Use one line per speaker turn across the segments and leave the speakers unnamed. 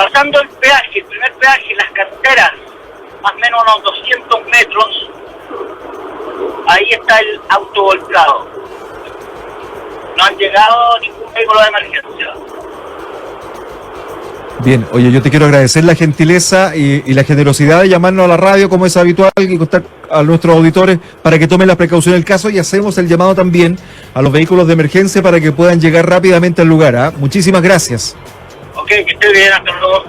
pasando el peaje, el primer peaje, las carreteras, más o menos unos 200 metros, ahí está el auto volcado. No han llegado ningún vehículo de emergencia.
Bien, oye, yo te quiero agradecer la gentileza y la generosidad de llamarnos a la radio como es habitual y contar a nuestros auditores para que tomen las precauciones del caso, y hacemos el llamado también a los vehículos de emergencia para que puedan llegar rápidamente al lugar, ¿eh? Muchísimas gracias.
Ok, que esté bien, hasta luego.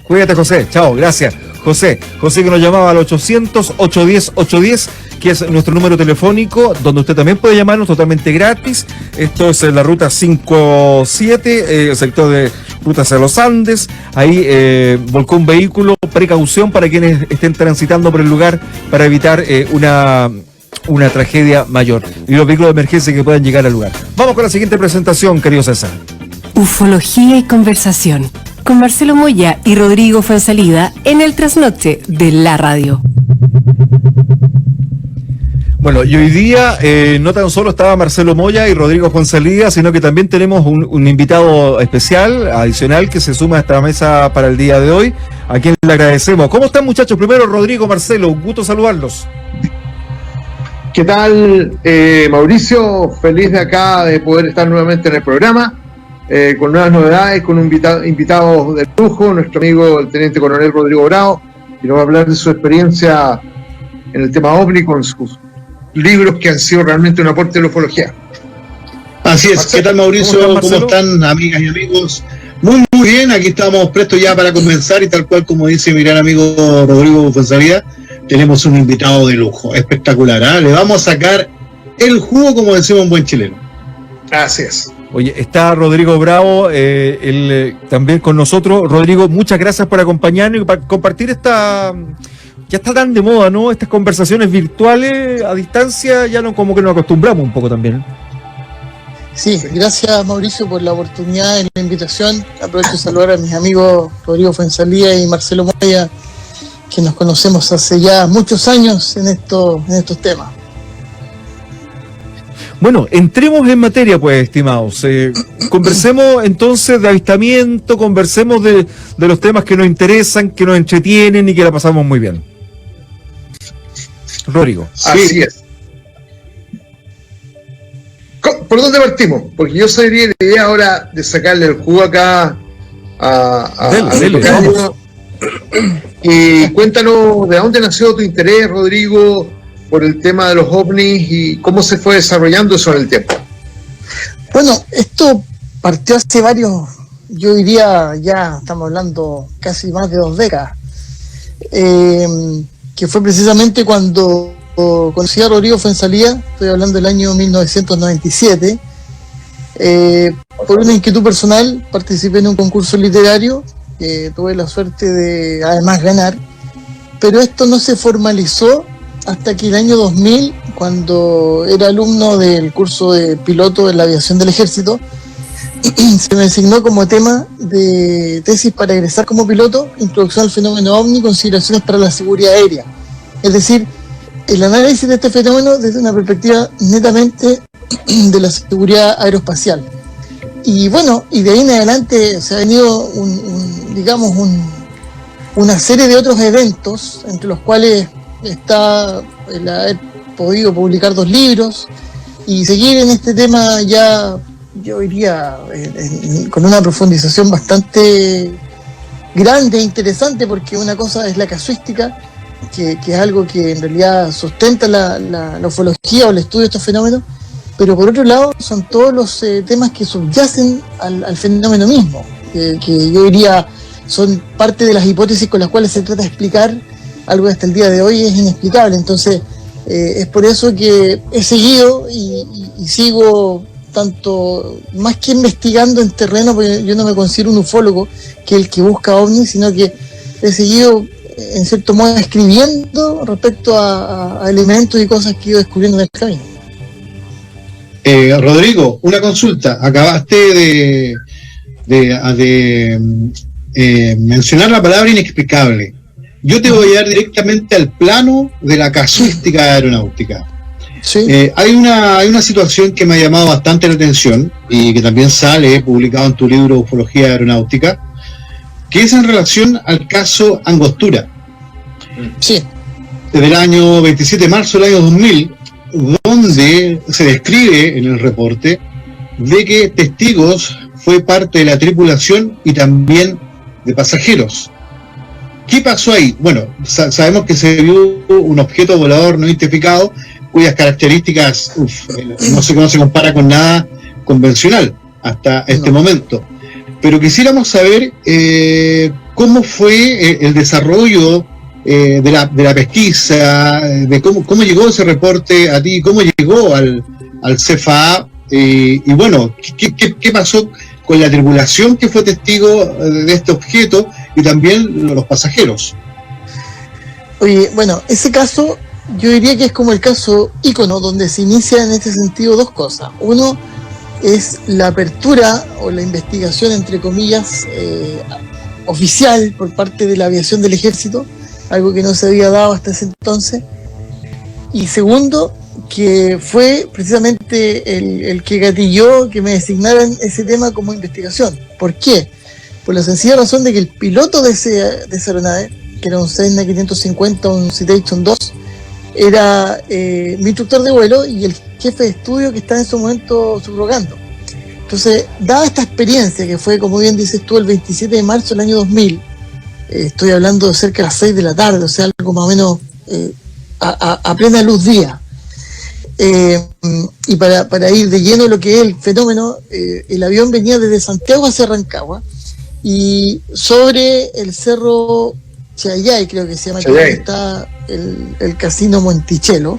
Cuídate, José. Chao, gracias. José que nos llamaba al 800-810-810, que es nuestro número telefónico, donde usted también puede llamarnos totalmente gratis. Esto es en la ruta 57, sector de ruta hacia los Andes. Ahí volcó un vehículo. Precaución para quienes estén transitando por el lugar para evitar una tragedia mayor. Y los vehículos de emergencia que puedan llegar al lugar. Vamos con la siguiente presentación, querido César.
Ufología y conversación, con Marcelo Moya y Rodrigo Fuenzalida en el trasnoche de la radio.
Bueno, y hoy día no tan solo estaba Marcelo Moya y Rodrigo Fuenzalida, sino que también tenemos un invitado especial, adicional, que se suma a esta mesa para el día de hoy, a quien le agradecemos. ¿Cómo están, muchachos? Primero, Rodrigo, Marcelo, un gusto saludarlos.
¿Qué tal, Mauricio? Feliz de acá de poder estar nuevamente en el programa, con nuevas novedades, con un invitado de lujo, nuestro amigo el Teniente Coronel Rodrigo Bravo, que nos va a hablar de su experiencia en el tema OVNI con sus libros que han sido realmente un aporte de la ufología.
Así es. Marcelo, ¿qué tal, Mauricio? ¿Cómo están, amigas y amigos? Muy bien, aquí estamos prestos ya para comenzar, y tal cual como dice mi gran amigo Rodrigo Fuenzalida, tenemos un invitado de lujo, espectacular, ¿eh? Le vamos a sacar el jugo, como decimos en buen chileno.
Así es.
Oye, está Rodrigo Bravo, también con nosotros. Rodrigo, muchas gracias por acompañarnos y para compartir esta... Ya está tan de moda, ¿no? Estas conversaciones virtuales a distancia, ya no, como que nos acostumbramos un poco también.
Sí, gracias, Mauricio, por la oportunidad y la invitación. Aprovecho de saludar a mis amigos Rodrigo Fuenzalida y Marcelo Moya, que nos conocemos hace ya muchos años en estos temas.
Bueno, entremos en materia, pues, estimados. Conversemos entonces de avistamiento, conversemos de los temas que nos interesan, que nos entretienen y que la pasamos muy bien. Rodrigo.
Así es. ¿Por dónde partimos? Porque yo sería la idea ahora de sacarle el jugo acá
Dele, vamos.
Y cuéntanos de dónde nació tu interés, Rodrigo, por el tema de los ovnis y cómo se fue desarrollando eso en el tiempo.
Bueno, esto partió hace varios, yo diría, ya estamos hablando casi más de 2 décadas, que fue precisamente cuando conocí a Rodrigo Fuenzalida, estoy hablando del año 1997, por una inquietud personal participé en un concurso literario, que tuve la suerte de además ganar, pero esto no se formalizó hasta que el año 2000, cuando era alumno del curso de piloto en la aviación del ejército, se me asignó como tema de tesis para egresar como piloto, introducción al fenómeno OVNI, consideraciones para la seguridad aérea. Es decir, el análisis de este fenómeno desde una perspectiva netamente de la seguridad aeroespacial. Y bueno, y de ahí en adelante se ha venido una serie de otros eventos, entre los cuales está el haber podido publicar 2 libros y seguir en este tema ya, yo diría, con una profundización bastante grande e interesante, porque una cosa es la casuística, que es algo que en realidad sustenta la ufología o el estudio de estos fenómenos, pero por otro lado son todos los temas que subyacen al fenómeno mismo, que yo diría son parte de las hipótesis con las cuales se trata de explicar algo que hasta el día de hoy es inexplicable. Entonces es por eso que he seguido y sigo tanto, más que investigando en terreno, porque yo no me considero un ufólogo, que el que busca ovnis, sino que he seguido en cierto modo escribiendo respecto a elementos y cosas que he ido descubriendo en el camino.
Rodrigo, una consulta. Acabaste de mencionar la palabra inexplicable. Yo te voy a llevar directamente al plano de la casuística aeronáutica.
Sí.
Hay una situación que me ha llamado bastante la atención y que también sale publicado en tu libro Ufología Aeronáutica, que es en relación al caso Angostura.
Sí.
Desde el año 27 de marzo del año 2000, donde se describe en el reporte de que testigos fue parte de la tripulación y también de pasajeros. ¿Qué pasó ahí? Bueno, sabemos que se vio un objeto volador no identificado cuyas características no se compara con nada convencional hasta este momento. Pero quisiéramos saber cómo fue el desarrollo de la pesquisa, de cómo llegó ese reporte a ti, cómo llegó al CFA, y bueno, ¿qué pasó con la tripulación que fue testigo de este objeto y también los pasajeros?
Oye, bueno, ese caso yo diría que es como el caso ícono, donde se inicia en este sentido dos cosas. Uno es la apertura o la investigación, entre comillas, oficial por parte de la aviación del ejército, algo que no se había dado hasta ese entonces. Y segundo, que fue precisamente el que gatilló que me designaran ese tema como investigación. ¿Por qué? Por la sencilla razón de que el piloto de esa aeronave, que era un Cessna 550, un Citation 2, era mi instructor de vuelo y el jefe de estudio que estaba en ese momento subrogando. Entonces, dada esta experiencia, que fue, como bien dices tú, el 27 de marzo del año 2000, estoy hablando de cerca de las 6 de la tarde, o sea, algo más o menos a plena luz día. Y para ir de lleno a lo que es el fenómeno, el avión venía desde Santiago hacia Rancagua, y sobre el cerro Chayay, creo que se llama, que está el casino Monticello,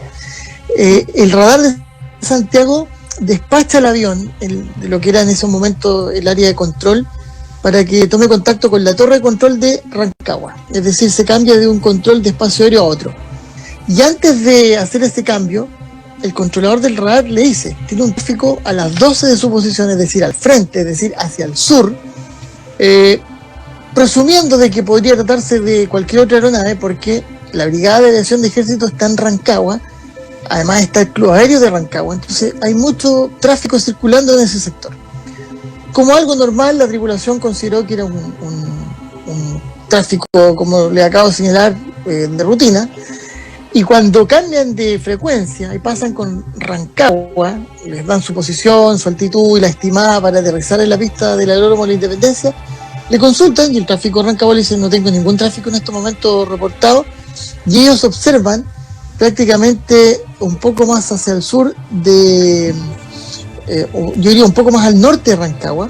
el radar de Santiago despacha el avión, de lo que era en ese momento el área de control, para que tome contacto con la torre de control de Rancagua. Es decir, se cambia de un control de espacio aéreo a otro. Y antes de hacer ese cambio, el controlador del radar le dice, tiene un tráfico a las 12 de su posición, es decir, al frente, es decir, hacia el sur, presumiendo de que podría tratarse de cualquier otra aeronave, porque la Brigada de Aviación de Ejército está en Rancagua, además está el Club Aéreo de Rancagua, entonces hay mucho tráfico circulando en ese sector. Como algo normal, la tripulación consideró que era un tráfico, como le acabo de señalar, de rutina, y cuando cambian de frecuencia y pasan con Rancagua, les dan su posición, su altitud y la estimada para aterrizar en la pista del aeródromo de la Independencia, le consultan y el tráfico de Rancagua le dice: no tengo ningún tráfico en estos momentos reportado, y ellos observan prácticamente un poco más hacia el sur yo diría un poco más al norte de Rancagua,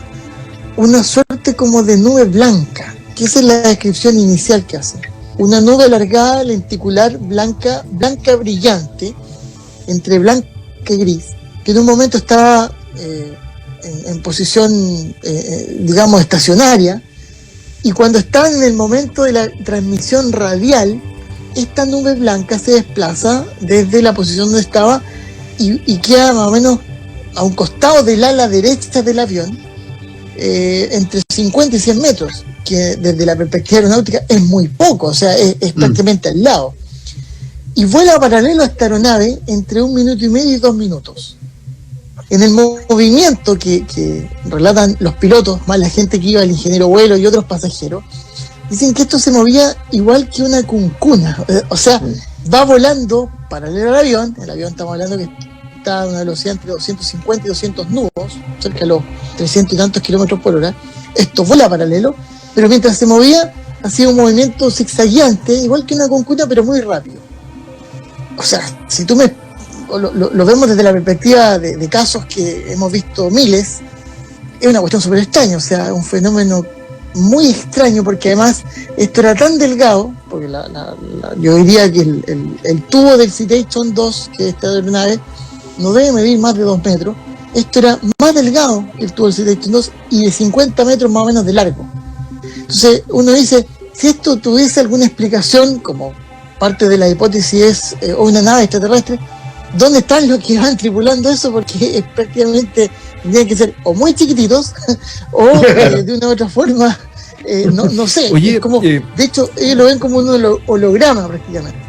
una suerte como de nube blanca, que esa es la descripción inicial que hace. Una nube alargada, lenticular, blanca brillante, entre blanca y gris, que en un momento estaba en posición, digamos, estacionaria, y cuando está en el momento de la transmisión radial, esta nube blanca se desplaza desde la posición donde estaba y queda más o menos a un costado del ala derecha del avión, entre 50 y 100 metros, que desde la perspectiva aeronáutica es muy poco, o sea, es prácticamente al lado. Y vuela paralelo a esta aeronave entre 1 minuto y medio y 2 minutos. En el movimiento que relatan los pilotos, más la gente que iba, el ingeniero vuelo y otros pasajeros, dicen que esto se movía igual que una cuncuna, o sea, va volando paralelo al avión. El avión, estamos hablando que está a una velocidad entre 250 y 200 nudos, cerca de los 300 y tantos kilómetros por hora. Esto vuela paralelo, pero mientras se movía, hacía un movimiento zigzagueante, igual que una cuncuna, pero muy rápido. O sea, si tú lo vemos desde la perspectiva de casos que hemos visto miles, es una cuestión súper extraña, o sea, un fenómeno muy extraño, porque además esto era tan delgado, porque yo diría que el tubo del Citation 2, que es esta aeronave, no debe medir más de 2 metros. Esto era más delgado que el tubo del Citation 2 y de 50 metros más o menos de largo. Entonces uno dice, si esto tuviese alguna explicación, como parte de la hipótesis es una nave extraterrestre, ¿dónde están los que van tripulando eso? Porque prácticamente tendrían que ser o muy chiquititos o de una u otra forma, no sé.
Oye,
como, de hecho, ellos lo ven como un holograma prácticamente.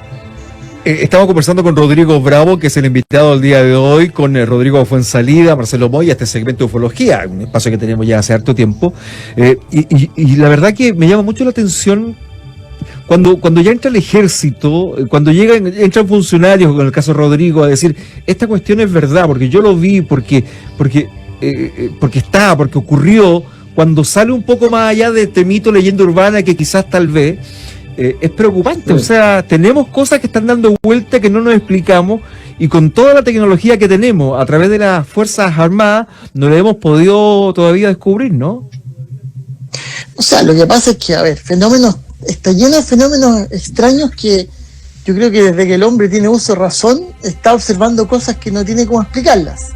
Estamos conversando con Rodrigo Bravo, que es el invitado del día de hoy, con Rodrigo Fuenzalida, Marcelo Moya, este segmento de ufología, un espacio que tenemos ya hace harto tiempo. Y la verdad que me llama mucho la atención cuando ya entra el ejército, cuando entran funcionarios, en el caso de Rodrigo, a decir, esta cuestión es verdad, porque yo lo vi, porque ocurrió, cuando sale un poco más allá de este mito, leyenda urbana, que quizás tal vez es preocupante. O sea, tenemos cosas que están dando vuelta que no nos explicamos, y con toda la tecnología que tenemos a través de las Fuerzas Armadas no la hemos podido todavía descubrir, ¿no?
O sea, lo que pasa es que, a ver, está lleno de fenómenos extraños que yo creo que desde que el hombre tiene uso de razón está observando cosas que no tiene cómo explicarlas.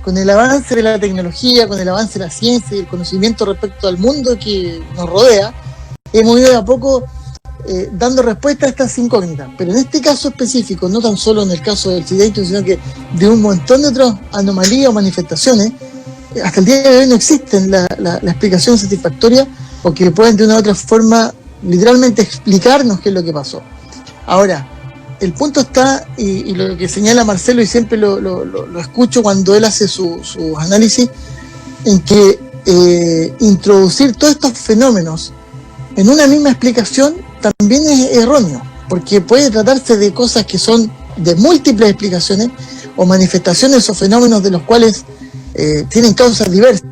Con el avance de la tecnología, con el avance de la ciencia y el conocimiento respecto al mundo que nos rodea, hemos ido de a poco dando respuesta a estas incógnitas. Pero en este caso específico, no tan solo en el caso del accidente, sino que de un montón de otras anomalías o manifestaciones, hasta el día de hoy no existen la explicación satisfactoria o que pueden de una u otra forma literalmente explicarnos qué es lo que pasó. Ahora, el punto está, y lo que señala Marcelo, y siempre lo escucho cuando él hace sus análisis, en que introducir todos estos fenómenos en una misma explicación también es erróneo, porque puede tratarse de cosas que son de múltiples explicaciones o manifestaciones o fenómenos de los cuales tienen causas diversas.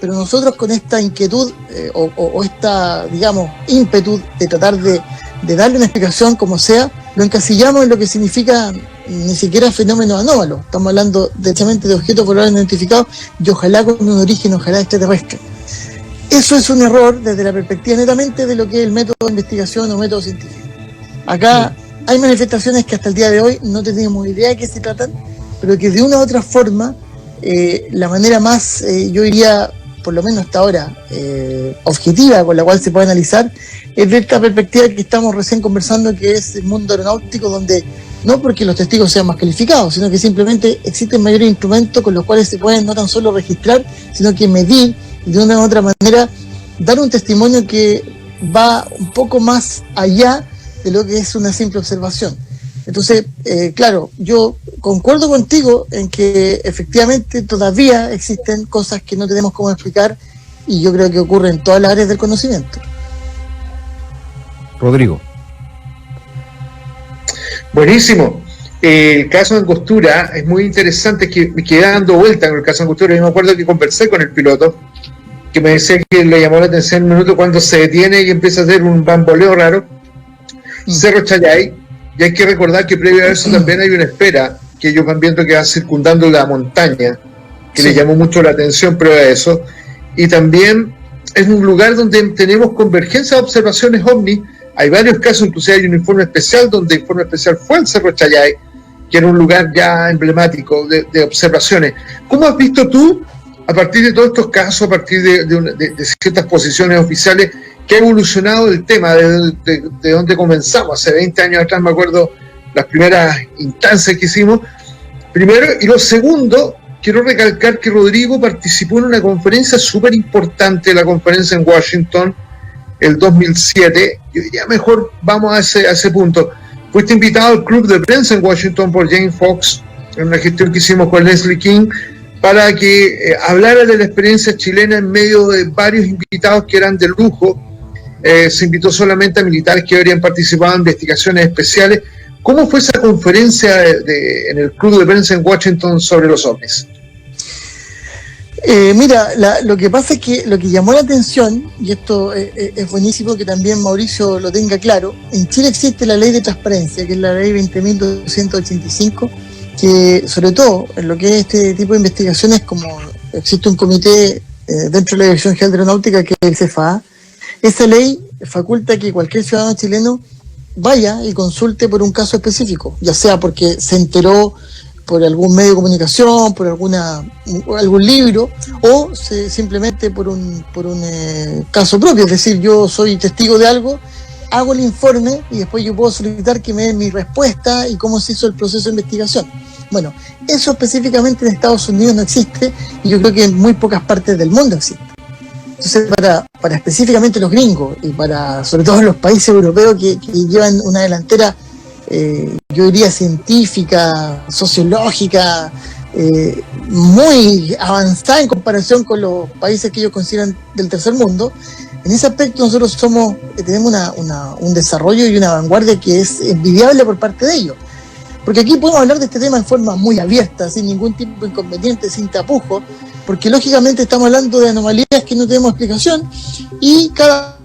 Pero nosotros con esta inquietud o esta, digamos, ímpetu de tratar de darle una explicación como sea, lo encasillamos en lo que significa ni siquiera fenómenos anómalos. Estamos hablando derechamente de objetos voladores no identificados y ojalá con un origen, ojalá extraterrestre. Eso es un error desde la perspectiva netamente de lo que es el método de investigación o método científico. Acá hay manifestaciones que hasta el día de hoy no tenemos idea de qué se tratan, pero que de una u otra forma, la manera más, yo diría, por lo menos hasta ahora, objetiva con la cual se puede analizar, es de esta perspectiva que estamos recién conversando, que es el mundo aeronáutico, donde no porque los testigos sean más calificados, sino que simplemente existen mayores instrumentos con los cuales se pueden no tan solo registrar, sino que medir y de una u otra manera dar un testimonio que va un poco más allá de lo que es una simple observación. Entonces, claro, yo concuerdo contigo en que efectivamente todavía existen cosas que no tenemos cómo explicar, y yo creo que ocurre en todas las áreas del conocimiento.
Rodrigo.
Buenísimo. El caso de Angostura es muy interesante, que me quedé dando vuelta con el caso de Angostura. Yo me acuerdo que conversé con el piloto, que me decía que le llamó la atención un minuto cuando se detiene y empieza a hacer un bamboleo raro. Cerro Chayay, y hay que recordar que previo a eso también hay una espera que ellos van viendo que va circundando la montaña, que le llamó mucho la atención previo a eso. Y también es un lugar donde tenemos convergencia de observaciones ovni. Hay varios casos, inclusive hay un informe especial donde el informe especial fue el Cerro Chayay, que era un lugar ya emblemático de observaciones. ¿Cómo has visto tú, a partir de todos estos casos, a partir de ciertas posiciones oficiales, que ha evolucionado el tema de donde comenzamos? Hace 20 años atrás, me acuerdo, las primeras instancias que hicimos. Primero, y lo segundo, quiero recalcar que Rodrigo participó en una conferencia súper importante, la conferencia en Washington, el 2007. Yo diría mejor vamos a ese punto. Fuiste invitado al club de prensa en Washington por James Fox, en una gestión que hicimos con Leslie King, para que hablara de la experiencia chilena en medio de varios invitados que eran de lujo. Se invitó solamente a militares que habrían participado en investigaciones especiales. ¿Cómo fue esa conferencia en el club de prensa en Washington sobre los ovnis?
Mira, lo que pasa es que lo que llamó la atención, y esto es buenísimo que también Mauricio lo tenga claro, en Chile existe la ley de transparencia, que es la ley 20.285, que sobre todo en lo que es este tipo de investigaciones, como existe un comité dentro de la Dirección General de Aeronáutica, que es el CFA, esa ley faculta que cualquier ciudadano chileno vaya y consulte por un caso específico, ya sea porque se enteró por algún medio de comunicación, por algún libro, o simplemente por un caso propio. Es decir, yo soy testigo de algo, hago el informe y después yo puedo solicitar que me den mi respuesta y cómo se hizo el proceso de investigación. Bueno, eso específicamente en Estados Unidos no existe, y yo creo que en muy pocas partes del mundo existe. Entonces, para específicamente los gringos y para sobre todo los países europeos que llevan una delantera yo diría científica, sociológica, muy avanzada en comparación con los países que ellos consideran del tercer mundo. En ese aspecto nosotros tenemos un desarrollo y una vanguardia que es envidiable por parte de ellos. Porque aquí podemos hablar de este tema en forma muy abierta, sin ningún tipo de inconveniente, sin tapujos, porque lógicamente estamos hablando de anomalías que no tenemos explicación y cada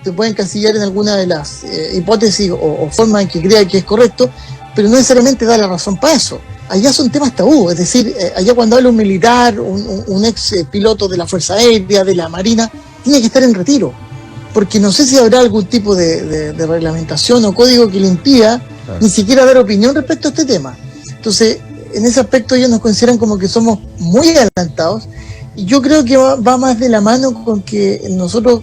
se puede encasillar en alguna de las hipótesis o formas en que crea que es correcto, pero no necesariamente da la razón para eso. Allá son temas tabú, es decir, allá cuando habla un militar, un ex piloto de la Fuerza Aérea, de la Marina, tiene que estar en retiro, porque no sé si habrá algún tipo de reglamentación o código que le impida ni siquiera dar opinión respecto a este tema. Entonces, en ese aspecto ellos nos consideran como que somos muy adelantados, y yo creo que va más de la mano con que nosotros,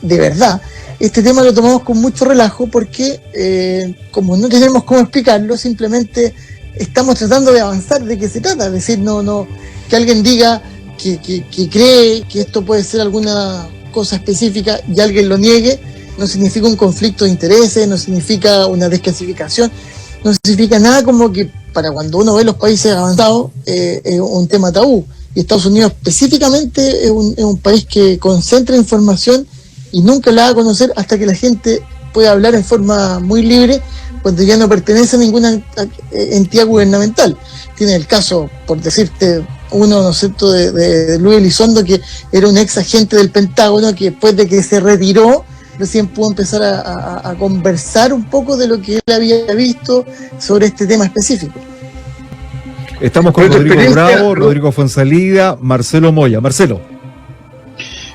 de verdad, este tema lo tomamos con mucho relajo, porque como no tenemos cómo explicarlo, simplemente estamos tratando de avanzar. ¿De qué se trata? Es decir, no que alguien diga que cree que esto puede ser alguna cosa específica y alguien lo niegue, no significa un conflicto de intereses, no significa una desclasificación, no significa nada, como que para cuando uno ve los países avanzados es un tema tabú. Y Estados Unidos específicamente es un país que concentra información y nunca la da a conocer hasta que la gente puede hablar en forma muy libre, cuando ya no pertenece a ninguna entidad gubernamental. Tiene el caso, por decirte uno, ¿no es cierto?, de Luis Elizondo, que era un ex agente del Pentágono, que después de que se retiró recién pudo empezar a conversar un poco de lo que él había visto sobre este tema específico.
Estamos con Rodrigo Bravo, Rodrigo Fuenzalida, Marcelo Moya. Marcelo.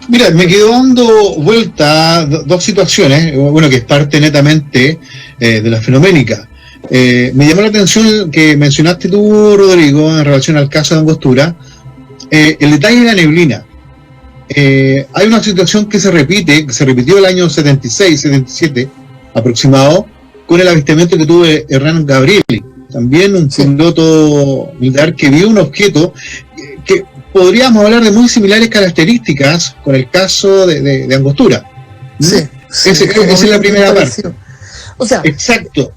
Mira, me quedo dando vuelta dos situaciones, bueno, que es parte netamente de la fenoménica. Me llamó la atención que mencionaste tú, Rodrigo, en relación al caso de Angostura, el detalle de la neblina. Hay una situación que se repitió el año 76, 77 aproximado, con el avistamiento que tuvo Hernán Gabrieli, también un piloto militar que vio un objeto que podríamos hablar de muy similares características con el caso de Angostura. Esa es la primera parte.
O sea,
exacto.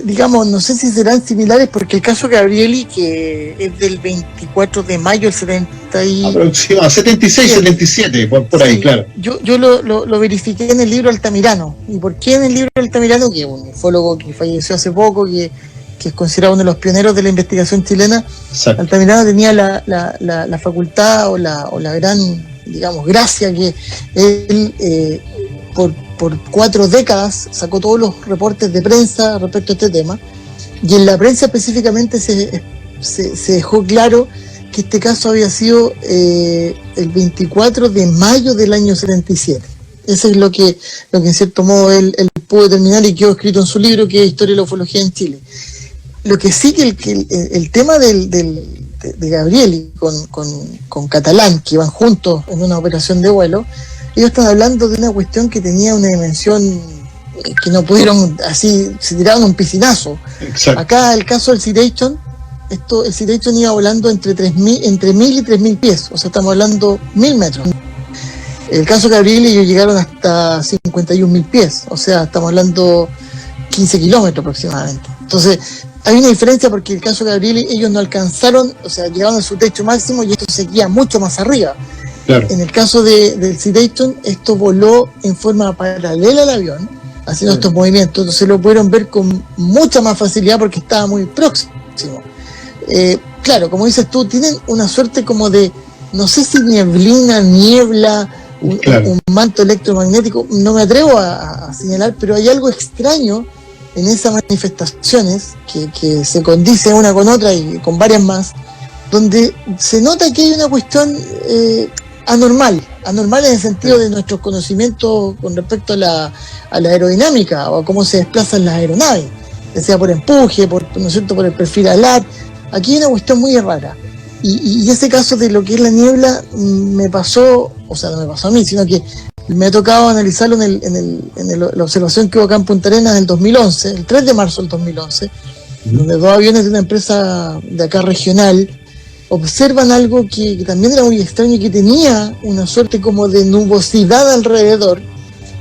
Digamos, no sé si serán similares, porque el caso Gabrieli, que es del 24 de mayo del 70 y...
aproximado, 76, 77, por ahí, claro.
Yo lo verifiqué en el libro Altamirano. ¿Y por qué en el libro Altamirano? Que es un ufólogo que falleció hace poco, que es considerado uno de los pioneros de la investigación chilena. Exacto. Altamirano tenía la facultad o la gran, digamos, gracia que él, por 4 décadas, sacó todos los reportes de prensa respecto a este tema, y en la prensa específicamente se dejó claro que este caso había sido el 24 de mayo del año 77. Eso es lo que en cierto modo él pudo determinar, y quedó escrito en su libro, que es Historia de la Ufología en Chile. Lo que sí que el tema de Gabrieli con Catalán, que iban juntos en una operación de vuelo, ellos están hablando de una cuestión que tenía una dimensión que no pudieron, así, se tiraron un piscinazo. Exacto. Acá el caso del Citation, el Citation iba volando entre 1.000 y 3.000 pies, o sea, estamos hablando 1.000 metros. El caso de Gabriel, ellos llegaron hasta 51.000 pies, o sea, estamos hablando 15 kilómetros aproximadamente. Entonces, hay una diferencia, porque el caso de Gabriel, ellos no alcanzaron, o sea, llegaron a su techo máximo y esto seguía mucho más arriba. Claro. En el caso del Citation, esto voló en forma paralela al avión, haciendo estos movimientos, entonces lo pudieron ver con mucha más facilidad porque estaba muy próximo. Claro, como dices tú, tienen una suerte como de, no sé si niebla, un manto electromagnético, no me atrevo a señalar, pero hay algo extraño en esas manifestaciones que se condice una con otra y con varias más, donde se nota que hay una cuestión anormal en el sentido de nuestros conocimientos con respecto a la aerodinámica o a cómo se desplazan las aeronaves, ya sea por empuje, ¿no es cierto?, por el perfil alar. Aquí hay una cuestión muy rara. Y ese caso de lo que es la niebla me pasó, o sea, no me pasó a mí, sino que me ha tocado analizarlo en la observación que hubo acá en Punta Arenas en el 2011, el 3 de marzo del 2011, donde 2 aviones de una empresa de acá regional observan algo que también era muy extraño y que tenía una suerte como de nubosidad alrededor,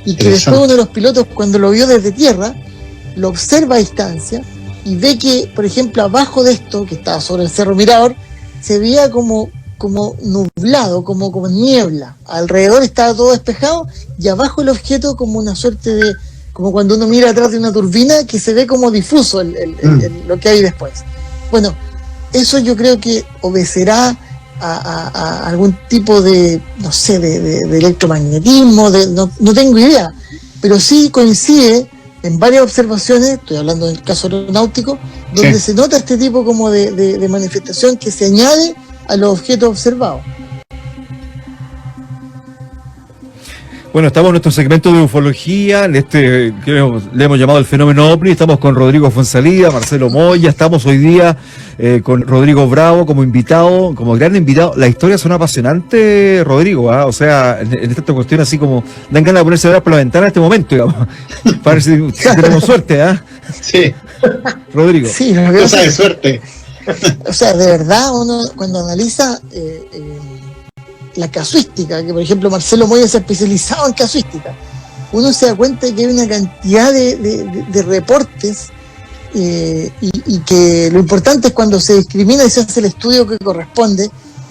y que después uno de los pilotos, cuando lo vio desde tierra, lo observa a distancia y ve que, por ejemplo, abajo de esto, que estaba sobre el Cerro Mirador, se veía como nublado, como niebla. Alrededor estaba todo despejado y abajo el objeto como una suerte de, como cuando uno mira atrás de una turbina, que se ve como difuso lo que hay después. Bueno, eso yo creo que obedecerá a algún tipo de, no sé, de electromagnetismo, no tengo idea, pero sí coincide en varias observaciones, estoy hablando del caso aeronáutico, donde se nota este tipo como de manifestación que se añade a los objetos observados.
Bueno, estamos en nuestro segmento de ufología, en que le hemos llamado el fenómeno OVNI. Estamos con Rodrigo Fuenzalida, Marcelo Moya. Estamos hoy día con Rodrigo Bravo como invitado, como gran invitado. Las historias son apasionantes, Rodrigo, ¿eh? O sea, en esta cuestión así como dan ganas de ponerse a ver por la ventana en este momento, digamos, para ver si tenemos suerte, ¿eh?
Sí.
Rodrigo.
Sí,
cosa de suerte.
O sea, de verdad, uno cuando analiza la casuística, que por ejemplo Marcelo Moya se ha especializado en casuística, uno se da cuenta de que hay una cantidad de reportes y que lo importante es cuando se discrimina y se hace el estudio que corresponde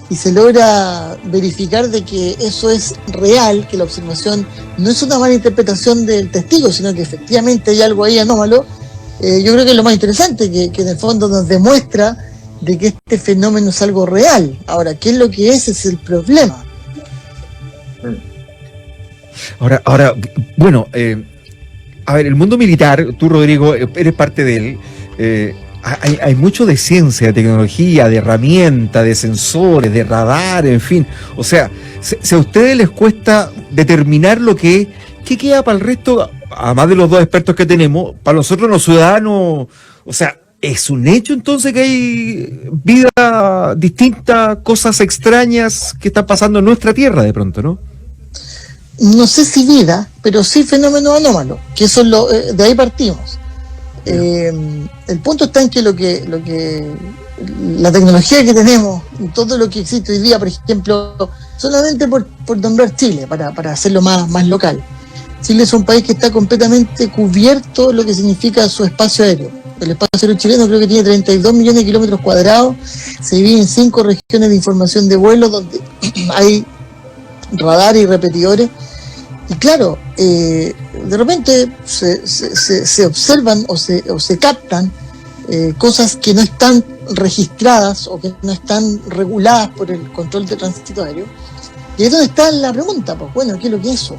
y se logra verificar de que eso es real, que la observación no es una mala interpretación del testigo, sino que efectivamente hay algo ahí anómalo. Yo creo que es lo más interesante, que en el fondo nos demuestra de que este fenómeno es algo real. Ahora, ¿qué es lo que es el problema?
Ahora, bueno, a ver, el mundo militar, tú, Rodrigo, eres parte de él. Hay mucho de ciencia, de tecnología, de herramientas, de sensores, de radar, en fin. O sea, si a ustedes les cuesta determinar ¿qué queda para el resto, además de los dos expertos que tenemos, para nosotros los ciudadanos? O sea, ¿es un hecho entonces que hay vida distinta, cosas extrañas que están pasando en nuestra tierra de pronto, no?
No sé si vida, pero sí fenómenos anómalos, que eso es de ahí partimos. El punto está en que la tecnología que tenemos y todo lo que existe hoy día, por ejemplo, solamente por nombrar Chile, para hacerlo más local. Chile es un país que está completamente cubierto lo que significa su espacio aéreo. El espacio aéreo chileno creo que tiene 32 millones de kilómetros cuadrados, se divide en 5 regiones de información de vuelo donde hay radar y repetidores. Y claro, de repente se observan o se captan cosas que no están registradas o que no están reguladas por el control de tránsito aéreo. Y ahí es donde está la pregunta, pues bueno, ¿qué es lo que es eso?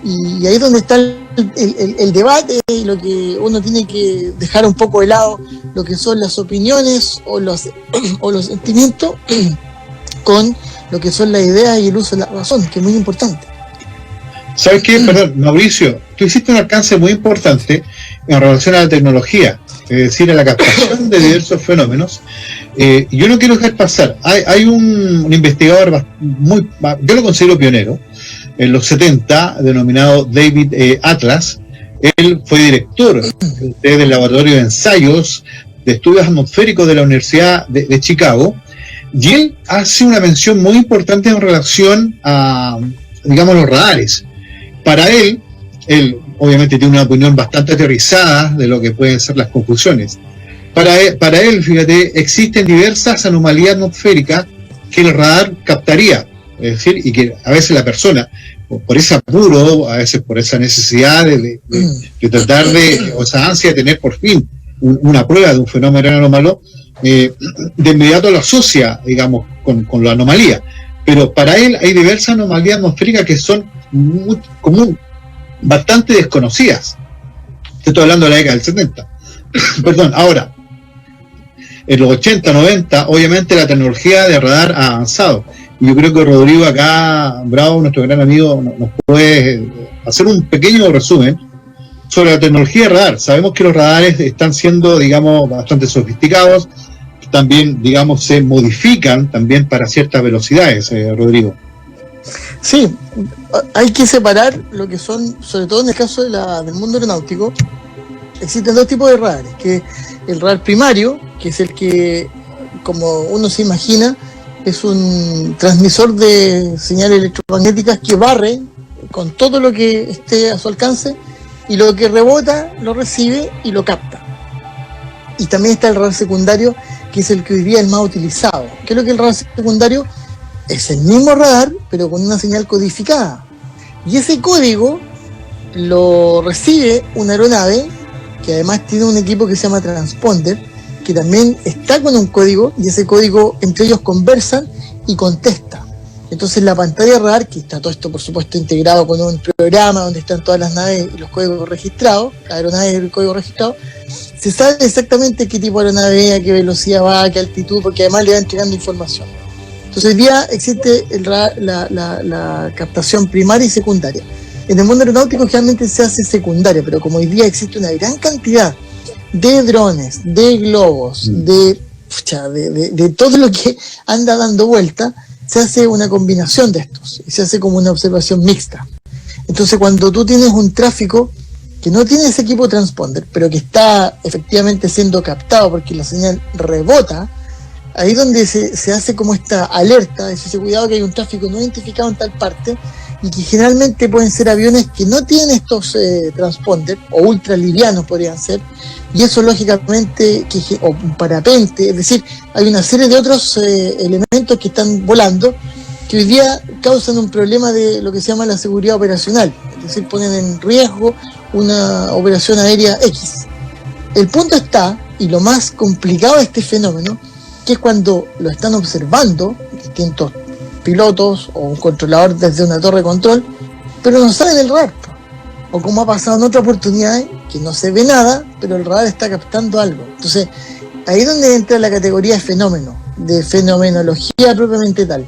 Y ahí es donde está el debate y lo que uno tiene que dejar un poco de lado, lo que son las opiniones o los sentimientos con lo que son las ideas y el uso de la razón, que es muy importante.
¿Sabes qué? Perdón, Mauricio, tú hiciste un alcance muy importante en relación a la tecnología, es decir, a la captación de diversos fenómenos. Yo no quiero dejar pasar, hay un investigador yo lo considero pionero, en los 70, denominado David Atlas. Él fue director del laboratorio de ensayos de estudios atmosféricos de la Universidad de Chicago, y él hace una mención muy importante en relación a, digamos, los radares. Para él obviamente tiene una opinión bastante aterrizada de lo que pueden ser las conclusiones. Para él, fíjate, existen diversas anomalías atmosféricas que el radar captaría, es decir, y que a veces la persona, por ese apuro, a veces por esa necesidad de tratar o esa ansia de tener por fin una prueba de un fenómeno anómalo, de inmediato lo asocia, digamos, con la anomalía. Pero para él hay diversas anomalías atmosféricas que son bastante desconocidas. Estoy hablando de la década del 70. Perdón, ahora, en los 80, 90, obviamente la tecnología de radar ha avanzado. Y yo creo que Rodrigo acá, Bravo, nuestro gran amigo, nos puede hacer un pequeño resumen sobre la tecnología de radar. Sabemos que los radares están siendo, digamos, bastante sofisticados, también, digamos, se modifican también para ciertas velocidades, Rodrigo.
Sí, hay que separar lo que son, sobre todo en el caso del mundo aeronáutico, existen dos tipos de radares, que el radar primario, que es el que, como uno se imagina, es un transmisor de señales electromagnéticas que barre con todo lo que esté a su alcance y lo que rebota lo recibe y lo capta. Y también está el radar secundario, que es el que hoy día es el más utilizado. ¿Qué es lo que es el radar secundario? Es el mismo radar, pero con una señal codificada. Y ese código lo recibe una aeronave, que además tiene un equipo que se llama transponder, que también está con un código, y ese código entre ellos conversan y contesta. Entonces la pantalla radar, que está todo esto por supuesto integrado con un programa donde están todas las naves y los códigos registrados, la aeronave y el código registrado, se sabe exactamente qué tipo de aeronave es, a qué velocidad va, a qué altitud, porque además le va entregando información. Entonces hoy día existe la captación primaria y secundaria. En el mundo aeronáutico generalmente se hace secundaria, pero como hoy día existe una gran cantidad de drones, de globos, de todo lo que anda dando vuelta, se hace una combinación de estos y se hace como una observación mixta. Entonces cuando tú tienes un tráfico que no tiene ese equipo transponder, pero que está efectivamente siendo captado porque la señal rebota, ahí es donde se hace como esta alerta, ese cuidado que hay un tráfico no identificado en tal parte, y que generalmente pueden ser aviones que no tienen estos transponder, o ultra livianos podrían ser, y eso lógicamente, o un parapente, es decir, hay una serie de otros elementos que están volando, que hoy día causan un problema de lo que se llama la seguridad operacional, es decir, ponen en riesgo una operación aérea X. El punto está, y lo más complicado de este fenómeno, que es cuando lo están observando distintos pilotos o un controlador desde una torre de control, pero no saben el radar. O como ha pasado en otra oportunidad, que no se ve nada, pero el radar está captando algo. Entonces, ahí es donde entra la categoría de fenómeno, de fenomenología propiamente tal.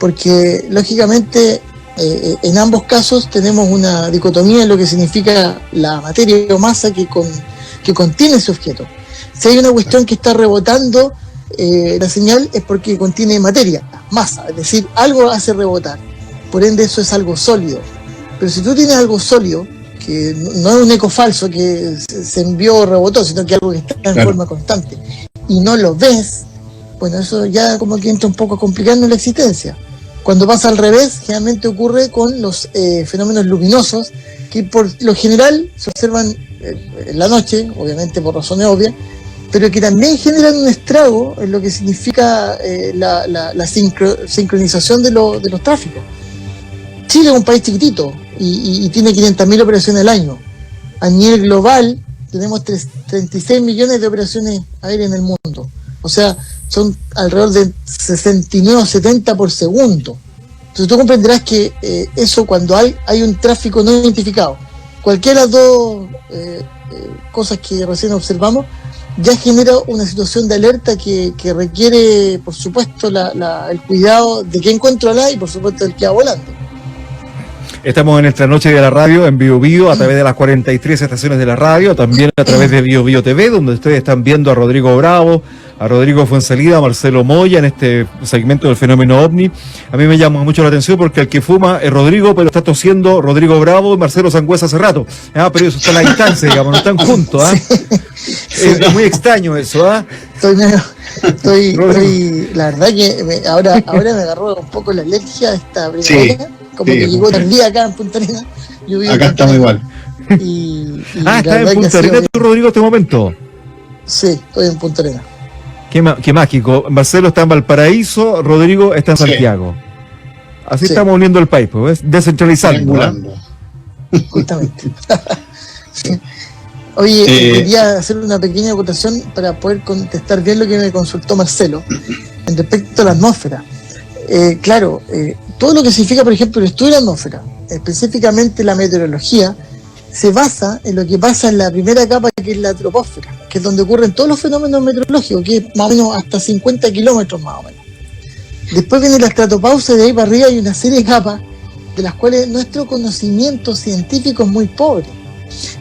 Porque, lógicamente, en ambos casos tenemos una dicotomía en lo que significa la materia o masa que contiene ese objeto. Si hay una cuestión que está rebotando la señal, es porque contiene materia, masa, es decir, algo hace rebotar. Por ende, eso es algo sólido. Pero si tú tienes algo sólido, que no es un eco falso que se envió o rebotó, sino que algo que está en forma constante, y no lo ves, bueno, eso ya como que entra un poco complicando la existencia. Cuando pasa al revés, generalmente ocurre con los fenómenos luminosos, que por lo general se observan en la noche, obviamente por razones obvias, pero que también generan un estrago en lo que significa la sincronización de los tráficos. Chile es un país chiquitito y tiene 500.000 operaciones al año. A nivel global tenemos 36 millones de operaciones aéreas en el mundo. O sea, son alrededor de 69 o 70 por segundo. Entonces tú comprenderás que eso, cuando hay un tráfico no identificado, cualquiera de las dos cosas que recién observamos, ya genera una situación de alerta que requiere, por supuesto, el cuidado de quien controla y, por supuesto, del que va volando.
Estamos en esta noche de la radio en Bio Bio, a través de las 43 estaciones de la radio, también a través de Bio Bio TV, donde ustedes están viendo a Rodrigo Bravo, a Rodrigo Fuenzalida, a Marcelo Moya en este segmento del fenómeno OVNI. A mí me llama mucho la atención porque el que fuma es Rodrigo, pero está tosiendo Rodrigo Bravo y Marcelo Sangüesa hace rato. Pero eso está a la distancia, digamos, no están juntos. Sí. Es muy extraño eso.
Estoy la verdad que ahora me agarró un poco la alergia de esta primavera. Sí. Como que llegó tardía acá en Punta Arenas.
Acá estamos igual.
¿Estás en Punta Arenas tú, Rodrigo, en este momento?
Sí, estoy en Punta Arenas.
Qué mágico. Marcelo está en Valparaíso, Rodrigo está en Santiago. Así estamos uniendo el país, pues, descentralizando.
Justamente. Sí. Oye, quería hacer una pequeña acotación para poder contestar bien lo que me consultó Marcelo en respecto a la atmósfera. Claro, todo lo que significa, por ejemplo, el estudio de la atmósfera, específicamente la meteorología, se basa en lo que pasa en la primera capa, que es la troposfera, que es donde ocurren todos los fenómenos meteorológicos, que es más o menos hasta 50 kilómetros más o menos. Después viene la estratopausa y de ahí para arriba hay una serie de capas de las cuales nuestro conocimiento científico es muy pobre.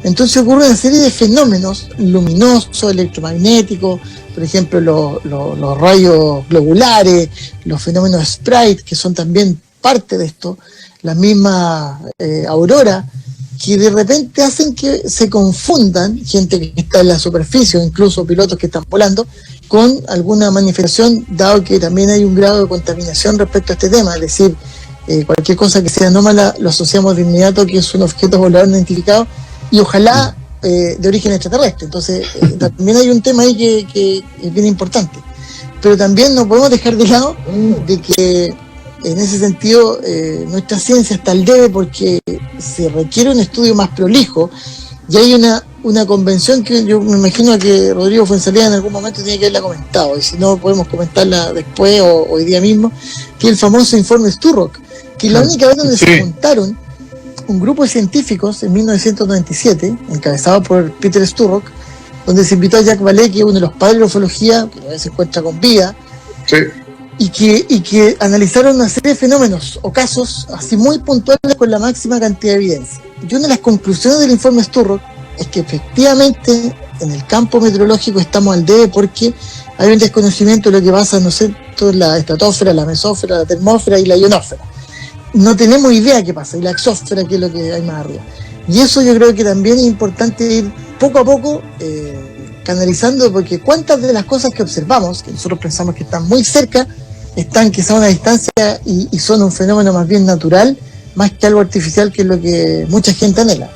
Entonces ocurre una serie de fenómenos luminosos, electromagnéticos, por ejemplo los rayos globulares, los fenómenos Sprite, que son también parte de esto, las mismas auroras, que de repente hacen que se confundan gente que está en la superficie, o incluso pilotos que están volando, con alguna manifestación, dado que también hay un grado de contaminación respecto a este tema. Es decir, cualquier cosa que sea anómala lo asociamos de inmediato que es un objeto volador no identificado, y ojalá de origen extraterrestre. Entonces, también hay un tema ahí que es bien importante. Pero también no podemos dejar de lado de que en ese sentido nuestra ciencia está al debe porque se requiere un estudio más prolijo y hay una convención que yo me imagino que Rodrigo Fuenzalida en algún momento tiene que haberla comentado, y si no podemos comentarla después o hoy día mismo, que es el famoso informe Sturrock, que es la única vez donde se juntaron un grupo de científicos en 1997, encabezado por Peter Sturrock, donde se invitó a Jacques Vallée, que es uno de los padres de la ufología, que todavía se encuentra con vida,
Sí.
y que analizaron una serie de fenómenos o casos así muy puntuales con la máxima cantidad de evidencia. Y una de las conclusiones del informe Sturrock es que efectivamente en el campo meteorológico estamos al debe porque hay un desconocimiento de lo que pasa, no sé, toda la estratosfera, la mesósfera, la termósfera y la ionósfera. No tenemos idea qué pasa, y la exósfera, que es lo que hay más arriba. Y eso yo creo que también es importante ir poco a poco canalizando, porque cuántas de las cosas que observamos, que nosotros pensamos que están muy cerca, están quizá a una distancia y son un fenómeno más bien natural, más que algo artificial, que es lo que mucha gente anhela.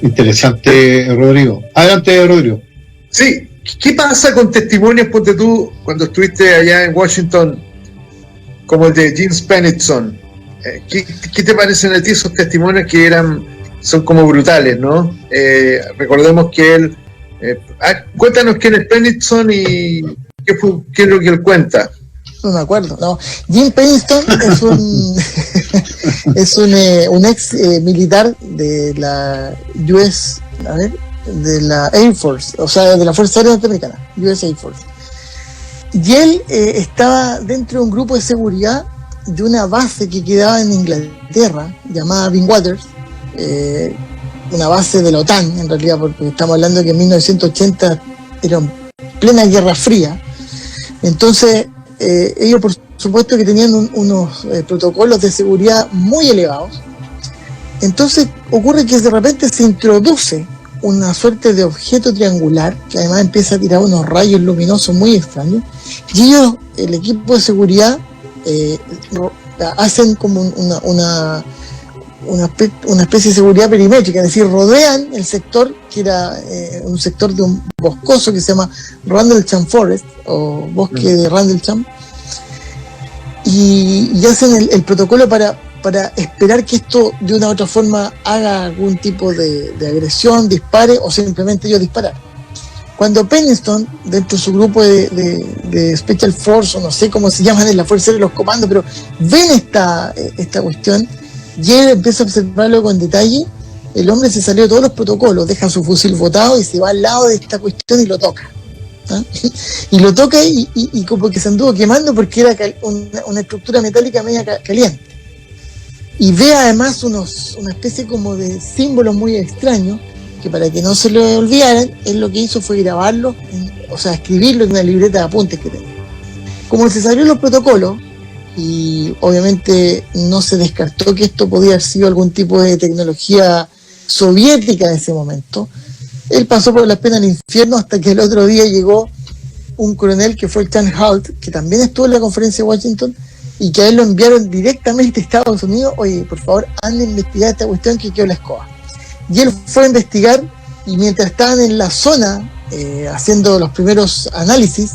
Interesante, Rodrigo. Adelante, Rodrigo.
Sí, ¿qué pasa con testimonios, ponte tú, cuando estuviste allá en Washington, como el de James Pennington? ¿Qué te parecen a ti esos testimonios que son como brutales, ¿no? Recordemos que él... cuéntanos quién es Pennington y qué es lo que él cuenta.
No me acuerdo, no. Jim Pennington es un ex militar de la de la Air Force, o sea, de la Fuerza Aérea Norteamericana, US Air Force. Y él estaba dentro de un grupo de seguridad de una base que quedaba en Inglaterra, llamada Bingwaters, una base de la OTAN, en realidad, porque estamos hablando que en 1980 era plena Guerra Fría. Entonces, ellos por supuesto que tenían unos protocolos de seguridad muy elevados. Entonces ocurre que de repente se introduce una suerte de objeto triangular que además empieza a tirar unos rayos luminosos muy extraños, y ellos, el equipo de seguridad, hacen como una especie de seguridad perimétrica, es decir, rodean el sector, que era un sector de un boscoso que se llama Randlesham Forest, o bosque de Randlesham, y hacen el protocolo para esperar que esto de una u otra forma haga algún tipo de agresión, dispare, o simplemente ellos disparar. Cuando Pennington, dentro de su grupo de Special Force, o no sé cómo se llaman en la Fuerza Aérea los comandos, pero ven esta cuestión, y él empieza a observarlo con detalle. El hombre se salió de todos los protocolos, deja su fusil botado y se va al lado de esta cuestión y lo toca. ¿Ah? Y lo toca y como que se anduvo quemando porque era una estructura metálica media caliente. Y ve además una especie como de símbolos muy extraños, que para que no se lo olvidaran, él lo que hizo fue grabarlo, o sea, escribirlo en una libreta de apuntes que tenía. Como se salió los protocolos, y obviamente no se descartó que esto podía haber sido algún tipo de tecnología soviética en ese momento, él pasó por las penas del infierno hasta que el otro día llegó un coronel que fue el Chan Halt, que también estuvo en la conferencia de Washington, y que a él lo enviaron directamente a Estados Unidos. Oye, por favor, ande a investigar esta cuestión que quedó la escoba. Y él fue a investigar, y mientras estaban en la zona haciendo los primeros análisis,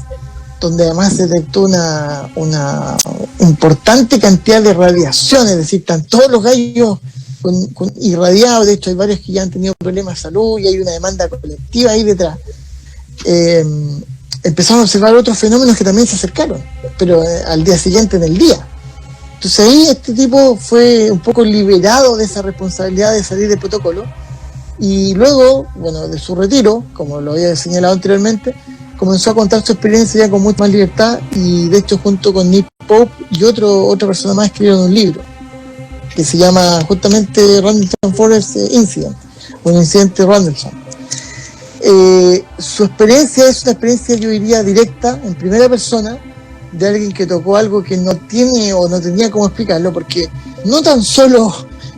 donde además se detectó una importante cantidad de radiación, es decir, están todos los gallos irradiados. De hecho hay varios que ya han tenido problemas de salud y hay una demanda colectiva ahí detrás. Empezaron a observar otros fenómenos que también se acercaron, pero al día siguiente en el día. Entonces ahí este tipo fue un poco liberado de esa responsabilidad de salir del protocolo, y luego, bueno, de su retiro, como lo había señalado anteriormente, comenzó a contar su experiencia ya con mucha más libertad, y de hecho junto con Nick Pope y otra persona más escribieron un libro que se llama justamente Randlesham Forest Incident, o el incidente de Randlesham. Su experiencia es una experiencia, yo diría, directa, en primera persona, de alguien que tocó algo que no tiene o no tenía cómo explicarlo, porque no tan solo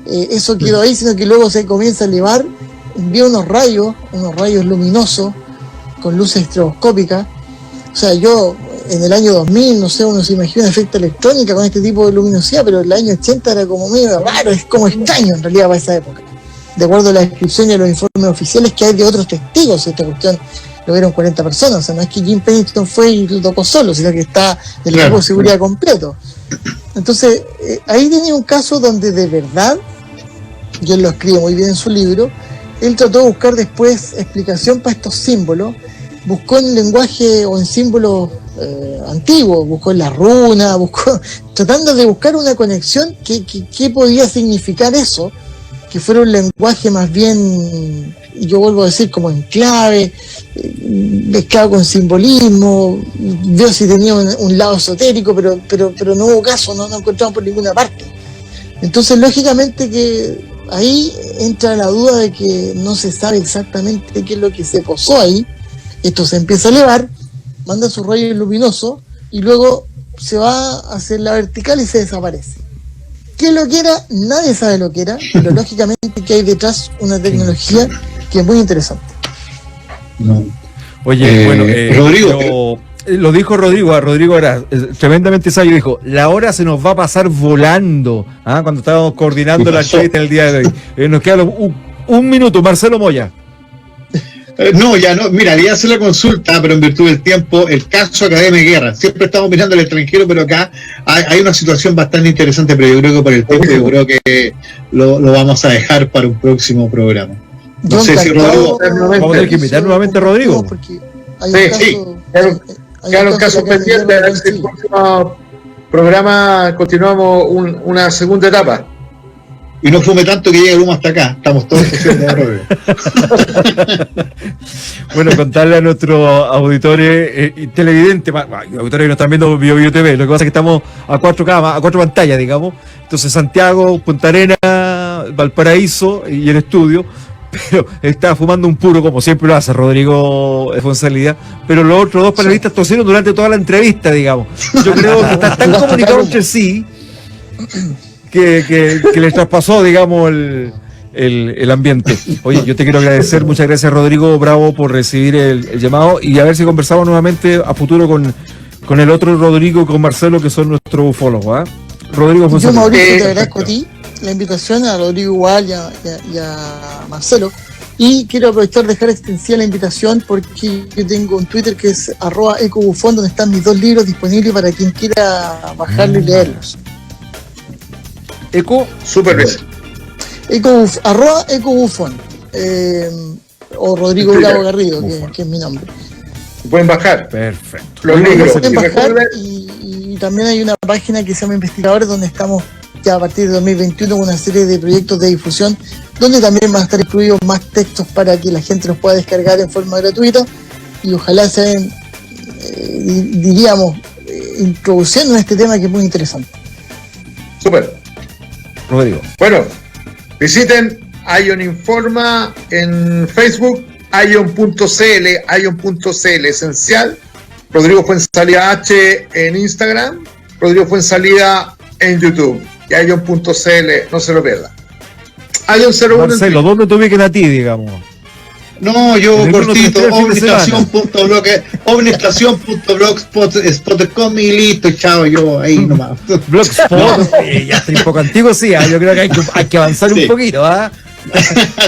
eso quedó ahí, sino que luego se comienza a elevar, envía unos rayos luminosos con luces estroboscópicas. O sea, yo en el año 2000, no sé, uno se imagina una efecto electrónica con este tipo de luminosidad, pero en el año 80 era como medio raro, es como extraño en realidad para esa época. de acuerdo a la descripción y a los informes oficiales que hay de otros testigos. Esta cuestión lo vieron 40 personas, o sea, no es que Jim Pennington fue y lo tocó solo, sino que está el equipo de seguridad completo. Entonces, ahí tenía un caso donde de verdad, y él lo escribe muy bien en su libro, él trató de buscar después explicación para estos símbolos, buscó en lenguaje o en símbolos antiguos, buscó en la runa, buscó, tratando de buscar una conexión que podía significar eso, que fuera un lenguaje más bien, yo vuelvo a decir, como en clave, mezclado con simbolismo, veo si tenía un lado esotérico, pero no hubo caso, no encontramos por ninguna parte. Entonces, lógicamente que ahí entra la duda de que no se sabe exactamente qué es lo que se posó ahí. Esto se empieza a elevar, manda su rayo luminoso y luego se va hacia la vertical y se desaparece. ¿Qué lo que era? Nadie sabe lo que era, pero lógicamente que hay detrás una tecnología que es muy interesante.
No.
Oye, bueno,
Rodrigo.
Lo dijo Rodrigo era tremendamente sabio, dijo, la hora se nos va a pasar volando, cuando estábamos coordinando la entrevista el día de hoy. Nos queda un minuto, Marcelo Moya.
No, ya no, mira, le hacer la consulta, pero en virtud del tiempo, el caso Academia de Guerra. Siempre estamos mirando al extranjero, pero acá hay una situación bastante interesante, pero yo creo que por el tiempo, yo creo que lo vamos a dejar para un próximo programa. No sé si Rodrigo...
Vamos a tener que invitar nuevamente a Rodrigo.
Claro, un caso pendiente. En el próximo programa continuamos una segunda etapa.
Y no fume tanto que llegue el humo hasta acá. Estamos todos haciendo Rodrigo.
Bueno, contarle a nuestros auditores y televidentes, auditores que nos están viendo BioBio TV, lo que pasa es que estamos a cuatro pantallas, digamos. Entonces Santiago, Punta Arenas, Valparaíso y el estudio. Pero estaba fumando un puro, como siempre lo hace Rodrigo Fonsalida, pero los otros dos panelistas tosieron durante toda la entrevista, digamos. Yo creo que están tan comunicados entre sí que les traspasó, digamos, el ambiente. Oye, yo te quiero agradecer, muchas gracias Rodrigo Bravo por recibir el llamado y a ver si conversamos nuevamente a futuro con el otro Rodrigo y con Marcelo, que son nuestros ufólogos. Rodrigo Fonsalida.
Yo, Mauricio, te agradezco a ti la invitación, a Rodrigo igual y a Marcelo, y quiero aprovechar de dejar extensiva la invitación porque yo tengo un Twitter que es @ecobufón, donde están mis 2 libros disponibles para quien quiera bajarlos y leerlos.
Súper bien.
@ecobufón o Rodrigo Bravo Garrido, que es mi nombre.
Pueden bajar.
Perfecto.
Los libros.
Pueden bajar y también hay una página que se llama Investigadores, donde estamos ya a partir de 2021 con una serie de proyectos de difusión, donde también van a estar incluidos más textos para que la gente los pueda descargar en forma gratuita y ojalá sean, introduciendo en este tema que es muy interesante.
Súper.
Rodrigo.
Bueno, visiten Ion Informa en Facebook, ion.cl esencial, Rodrigo Fuenzalida H en Instagram, Rodrigo Fuenzalida en YouTube y ion.cl, no se lo pierda. Ion 01.
Marcelo, ¿dónde te ubiquen a ti, digamos?
No, yo cortito, omnistación.blogspot.com y listo, chao, yo ahí nomás.
Blogspot, ya estoy un poco antiguo, sí, yo creo que hay que avanzar un poquito,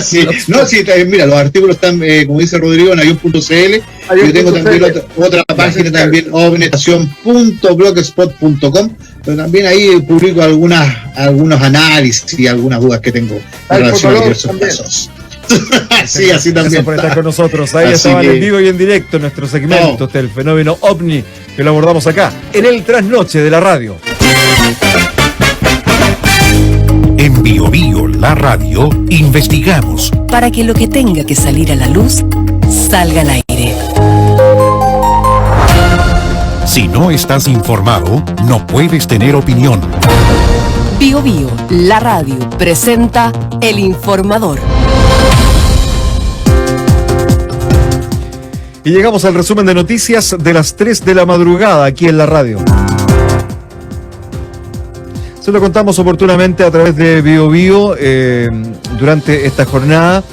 Sí. No, sí, mira, los artículos están, como dice Rodrigo, en ion.cl. Yo tengo también otra página, también omnistación.blogspot.com, pero también ahí publico algunos análisis y algunas dudas que tengo en relación a diversos casos. Sí, así también.
Gracias por estar con nosotros. Ahí estaban en vivo y en directo en nuestro segmento del fenómeno OVNI, que lo abordamos acá, en el trasnoche de la radio.
En BioBio, la radio, investigamos
para que lo que tenga que salir a la luz salga al aire.
Si no estás informado, no puedes tener opinión.
BioBio, la radio, presenta El Informador.
Y llegamos al resumen de noticias de las 3 de la madrugada aquí en la radio. Se lo contamos oportunamente a través de BioBio durante esta jornada.